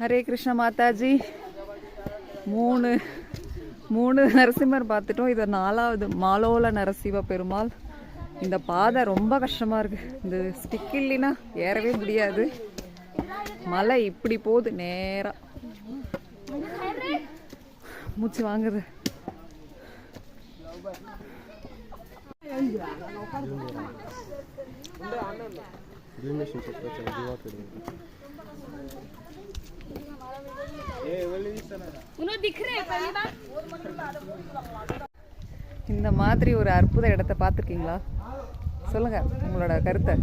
ஹரே கிருஷ்ண மாதாஜி. மூணு நரசிம்மர் பார்த்துட்டோம். இது 4வது மாலோல நரசிம்ம பெருமாள். இந்த பாதை ரொம்ப கஷ்டமா இருக்கு. இந்த ஸ்டிக் இல்லைன்னா ஏறவே முடியாது. மலை இப்படி போகுது நேரா, மூச்சு வாங்குது. இந்த மாதிரி ஒரு அற்புத இடத்தை பார்த்துருக்கீங்களா? சொல்லுங்க உங்களோட கருத்தை.